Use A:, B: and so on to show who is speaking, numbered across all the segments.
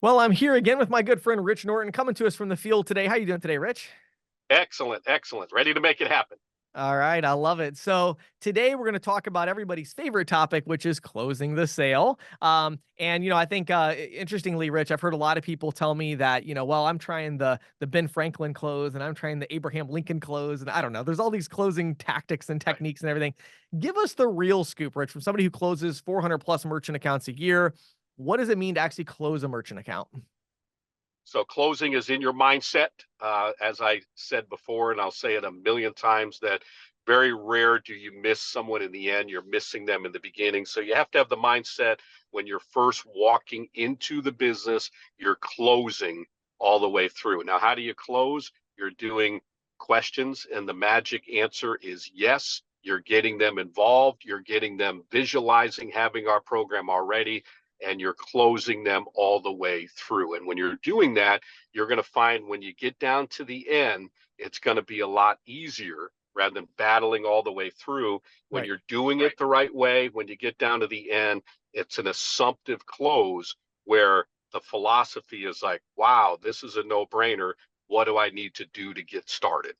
A: Well, I'm here again with my good friend Rich Norton, coming to us from the field today. How you doing today, Rich?
B: Excellent, excellent. Ready to make it happen.
A: All right, I love it. So today we're going to talk about everybody's favorite topic, which is closing the sale. And I think interestingly, Rich, I've heard a lot of people tell me that well, I'm trying the Ben Franklin close, and I'm trying the Abraham Lincoln close, and I don't know. There's all these closing tactics and
B: Right.
A: techniques and everything. Give us the real scoop, Rich, from somebody who closes 400 plus merchant accounts a year. What does it mean to actually close a merchant account?
B: So closing is in your mindset. As I said before, and I'll say it a million times, that very rare do you miss someone in the end. You're missing them in the beginning. So you have to have the mindset when you're first walking into the business, you're closing all the way through. Now, how do you close? You're doing questions, and the magic answer is yes. You're getting them involved. You're getting them visualizing having our program already, and you're closing them all the way through. And when you're doing that, you're going to find when you get down to the end, it's going to be a lot easier rather than battling all the way through. When
A: Right.
B: you're doing it the right way, when you get down to the end, it's an assumptive close where the philosophy is like, wow, this is a no brainer. What do I need to do to get started?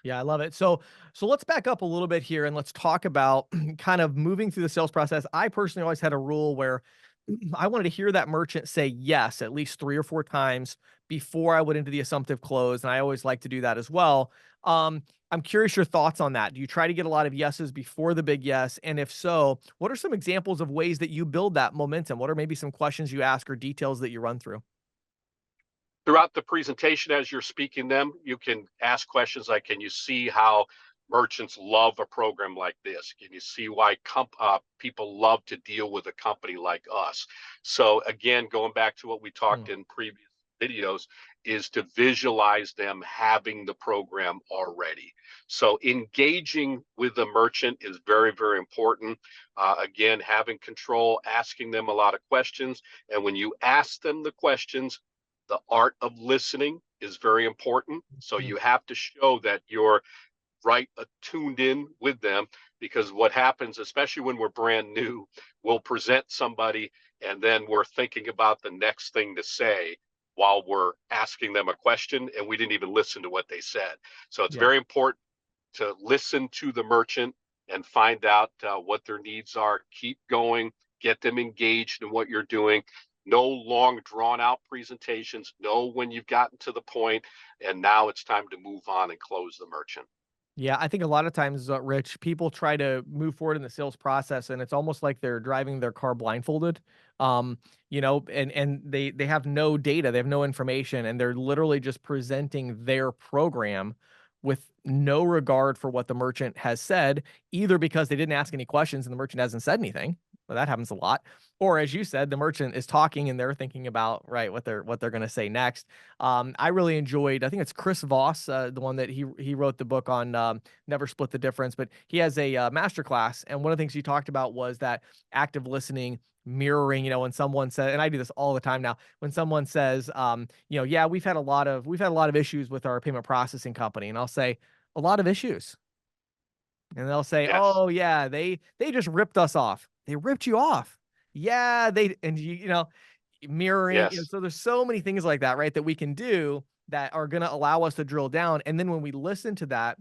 A: Yeah, I love it. So let's back up a little bit here and let's talk about kind of moving through the sales process. I personally always had a rule where I wanted to hear that merchant say yes at least 3 or 4 times before I went into the assumptive close, and I always like to do that as well. I'm curious your thoughts on that. Do you try to get a lot of yeses before the big yes? And if so, what are some examples of ways that you build that momentum? What are maybe some questions you ask or details that you run through?
B: Throughout the presentation as you're speaking them, you can ask questions like, can you see how merchants love a program like this? Can you see why people love to deal with a company like us? So again, going back to what we
A: Mm,
B: talked in previous videos, is to visualize them having the program already. So engaging with the merchant is very, very important. Again, having control, asking them a lot of questions. And when you ask them the questions, the art of listening is very important. So
A: mm,
B: you have to show that you're right tuned in with them, because what happens, especially when we're brand new, we'll present somebody and then we're thinking about the next thing to say while we're asking them a question and we didn't even listen to what they said. So it's
A: yeah.
B: very important to listen to the merchant and find out what their needs are. Keep going, get them engaged in what you're doing. No long drawn out presentations. Know when you've gotten to the point, and now it's time to move on and close the merchant.
A: Yeah, I think a lot of times, Rich, people try to move forward in the sales process, and it's almost like they're driving their car blindfolded. And they have no data, they have no information, and they're literally just presenting their program with no regard for what the merchant has said, either because they didn't ask any questions and the merchant hasn't said anything. Well, that happens a lot. Or as you said, the merchant is talking and they're thinking about right what they're going to say next. I really enjoyed. I think it's Chris Voss, the one that he wrote the book on Never Split the Difference. But he has a master class, and one of the things he talked about was that active listening, mirroring. When someone says, and I do this all the time now, when someone says, yeah, we've had a lot of issues with our payment processing company, and I'll say a lot of issues, and they'll say,
B: Yes,
A: oh yeah, they just ripped us off. They ripped you off. Yeah, they and mirroring,
B: yes.
A: so there's so many things like that, right, that we can do that are going to allow us to drill down, and then when we listen to that,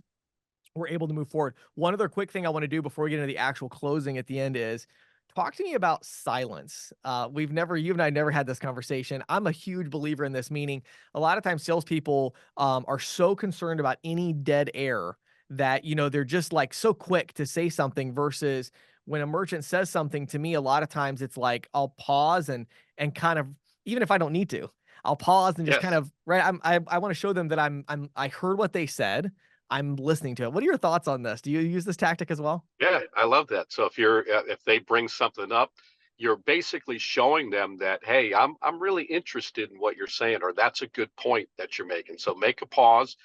A: we're able to move forward. One other quick thing I want to do before we get into the actual closing at the end is talk to me about silence. You and I never had this conversation. I'm a huge believer in this, meaning a lot of times salespeople are so concerned about any dead air that, they're just like so quick to say something versus when a merchant says something to me, a lot of times it's like I'll pause and kind of, even if I don't need to, I'll pause and just kind
B: Yes.
A: of, right. I want to show them that I heard what they said. I'm listening to it. What are your thoughts on this? Do you use this tactic as well?
B: Yeah, I love that. So if they bring something up, you're basically showing them that, hey, I'm really interested in what you're saying, or that's a good point that you're making. So make a pause,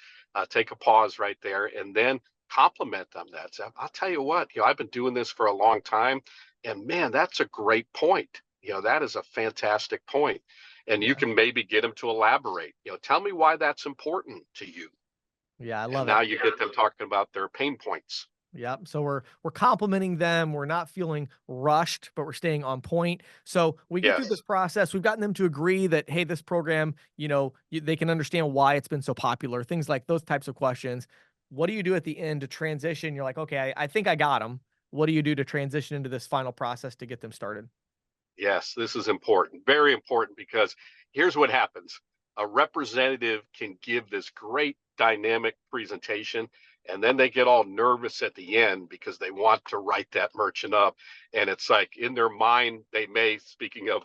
B: take a pause right there, and then compliment them. That's, I'll tell you what, I've been doing this for a long time, and man, that's a great point. That is a fantastic point. And you
A: Yeah.
B: can maybe get them to elaborate. Tell me why that's important to you.
A: Yeah, I
B: And
A: love
B: now
A: it.
B: you get them talking about their pain points.
A: Yep. So we're complimenting them. We're not feeling rushed, but we're staying on point. So we get through this
B: Yes.
A: process. We've gotten them to agree that hey, this program, they can understand why it's been so popular. Things like those types of questions. What do you do at the end to transition? You're like, okay, I think I got them. What do you do to transition into this final process to get them started?
B: Yes, this is important, very important, because here's what happens. A representative can give this great dynamic presentation, and then they get all nervous at the end because they want to write that merchant up. And it's like in their mind, they may, speaking of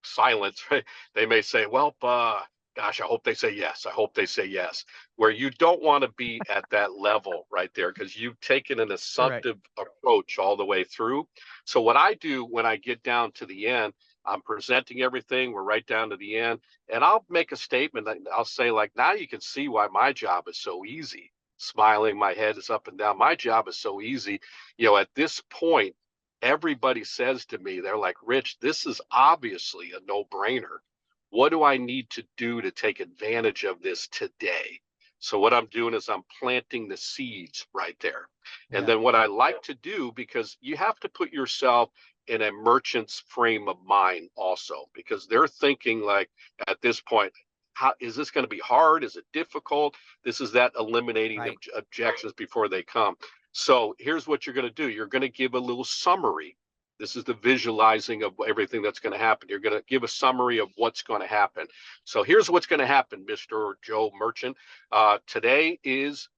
B: silence, right? They may say, well, gosh, I hope they say yes. I hope they say yes. Where you don't want to be at that level right there because you've taken an
A: Right.
B: assumptive approach all the way through. So, what I do when I get down to the end, I'm presenting everything. We're right down to the end. And I'll make a statement. I'll say, like, now you can see why my job is so easy. Smiling, my head is up and down. My job is so easy. At this point, everybody says to me, they're like, Rich, this is obviously a no brainer. What do I need to do to take advantage of this today? So, what I'm doing is I'm planting the seeds right there. And
A: Yeah.
B: then, what I like to do, because you have to put yourself in a merchant's frame of mind also, because they're thinking, like, at this point, how is this going to be hard? Is it difficult? This is that eliminating the
A: Right.
B: objections before they come. So here's what you're going to do. You're going to give a little summary. This is the visualizing of everything that's going to happen. You're going to give a summary of what's going to happen. So here's what's going to happen, Mr. Joe Merchant. Today is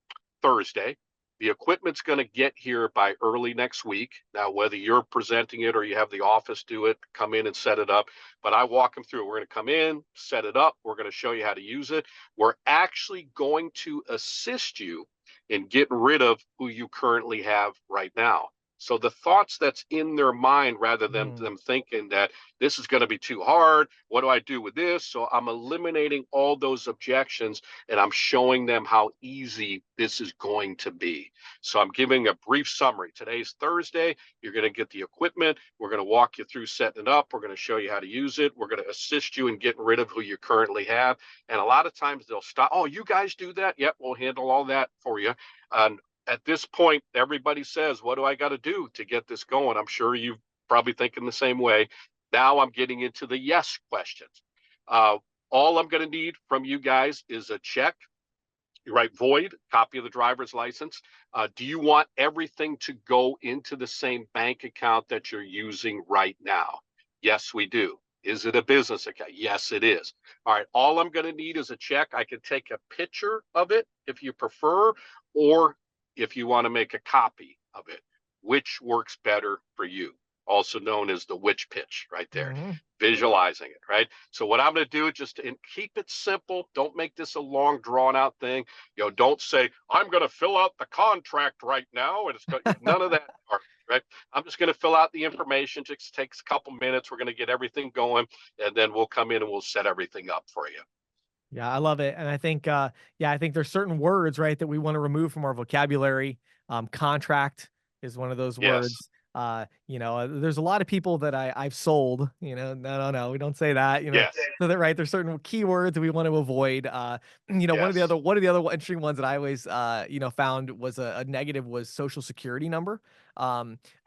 B: Thursday. The equipment's going to get here by early next week. Now, whether you're presenting it or you have the office do it, come in and set it up. But I walk them through. We're going to come in, set it up. We're going to show you how to use it. We're actually going to assist you in getting rid of who you currently have right now. So the thoughts that's in their mind, rather than
A: Mm,
B: them thinking that this is going to be too hard, what do I do with this? So I'm eliminating all those objections and I'm showing them how easy this is going to be. So I'm giving a brief summary. Today's Thursday. You're going to get the equipment. We're going to walk you through setting it up. We're going to show you how to use it. We're going to assist you in getting rid of who you currently have. And a lot of times they'll stop. Oh, you guys do that? Yep, we'll handle all that for you. And at this point, everybody says, what do I got to do to get this going? I'm sure you're probably thinking the same way. Now I'm getting into the yes questions. Uh, all I'm going to need from you guys is a check. You write void, copy of the driver's license. Do you want everything to go into the same bank account that you're using right now? Yes, we do. Is it a business account? Yes, it is. All right. All I'm going to need is a check. I can take a picture of it if you prefer, or if you want to make a copy of it, which works better for you, also known as the which pitch right there,
A: mhm.
B: visualizing it, right? So what I'm going to do is just and keep it simple. Don't make this a long drawn out thing. Don't say I'm going to fill out the contract right now, and it's got none of that part, right? I'm just going to fill out the information. Just takes a couple minutes. We're going to get everything going, and then we'll come in and we'll set everything up for you.
A: Yeah, I love it, and I think, yeah, I think there's certain words, right, that we wanna remove from our vocabulary. Contract is one of those
B: Yes,
A: words. There's a lot of people that I've sold, no, no, no, we don't say that,
B: yes,
A: so that right, there's certain keywords that we want to avoid.
B: yes,
A: One of the other interesting ones that I always, found was a negative was social security number.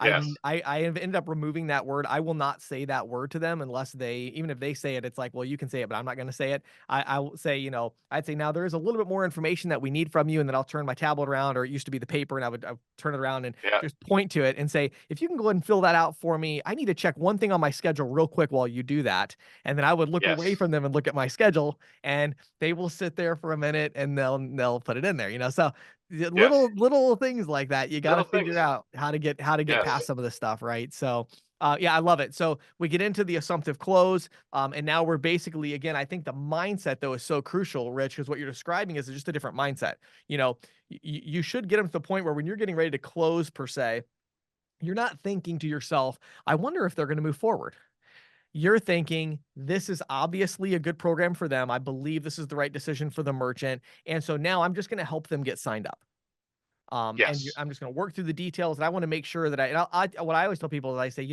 B: yes,
A: I have ended up removing that word. I will not say that word to them unless even if they say it, it's like, well, you can say it, but I'm not gonna say it. I will say, I'd say now there is a little bit more information that we need from you, and then I'll turn my tablet around, or it used to be the paper, and I would turn it around and
B: yeah,
A: just point to it and say, if you can go ahead and fill that out for me, I need to check one thing on my schedule real quick while you do that. And then I would look away
B: yes,
A: from them and look at my schedule, and they will sit there for a minute and they'll put it in there. So
B: yes.
A: little things like that, you got to
B: Little
A: figure
B: things.
A: out how to get
B: Yes,
A: past some of this stuff, right? So yeah, I love it. So we get into the assumptive close, and now we're basically, again, I think the mindset though is so crucial, Rich, because what you're describing is just a different mindset. You know, you should get them to the point where when you're getting ready to close per se, you're not thinking to yourself, I wonder if they're going to move forward. You're thinking, this is obviously a good program for them. I believe this is the right decision for the merchant. And so now I'm just going to help them get signed up.
B: yes,
A: I'm just going to work through the details, and I want to make sure that what I always tell people is I say,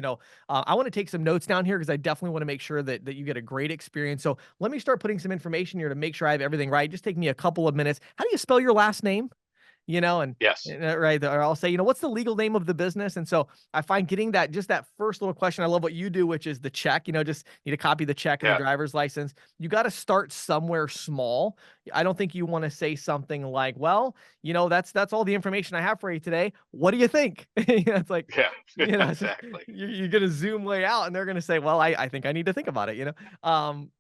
A: I want to take some notes down here because I definitely want to make sure that you get a great experience. So let me start putting some information here to make sure I have everything right. Just take me a couple of minutes. How do you spell your last name? And
B: Yes.
A: right, or I'll say, what's the legal name of the business? And so I find getting that, just that first little question. I love what you do, which is the check. Just need to copy the check and the
B: Yeah.
A: driver's license. You got to start somewhere small. I don't think you want to say something like, well, that's all the information I have for you today. What do you think? It's like,
B: Yeah.
A: so
B: Exactly.
A: you're going to zoom way out, and they're going to say, well, I think I need to think about it.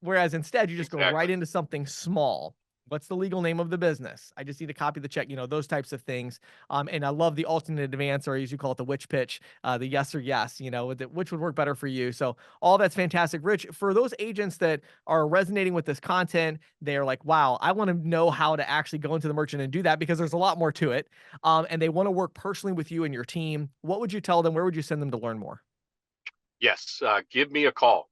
A: Whereas instead you just go right
B: Exactly.
A: into something small. What's the legal name of the business? I just need to copy the check, those types of things. And I love the alternate advance, or as you call it, the which pitch, the yes or yes, which would work better for you. So all that's fantastic. Rich, for those agents that are resonating with this content, they're like, wow, I want to know how to actually go into the merchant and do that, because there's a lot more to it. And they want to work personally with you and your team. What would you tell them? Where would you send them to learn more?
B: Yes, give me a call.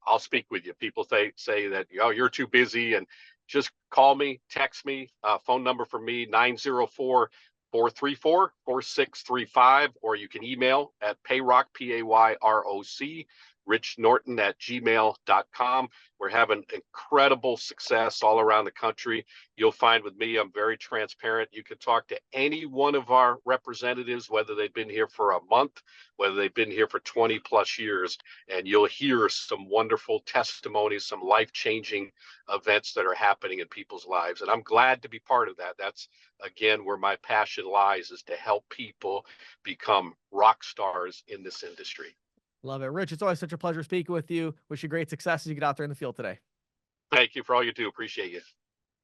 B: I'll speak with you. People say that, you're too busy, and just call me, text me. Phone number for me, 904-434-4635, or you can email at payrock, Payroc, Rich Norton at gmail.com. We're having incredible success all around the country. You'll find with me, I'm very transparent. You can talk to any one of our representatives, whether they've been here for a month, whether they've been here for 20 plus years, and you'll hear some wonderful testimonies, some life-changing events that are happening in people's lives. And I'm glad to be part of that. That's, again, where my passion lies, is to help people become rock stars in this industry.
A: Love it. Rich, it's always such a pleasure speaking with you. Wish you great success as you get out there in the field today.
B: Thank you for all you do. Appreciate you.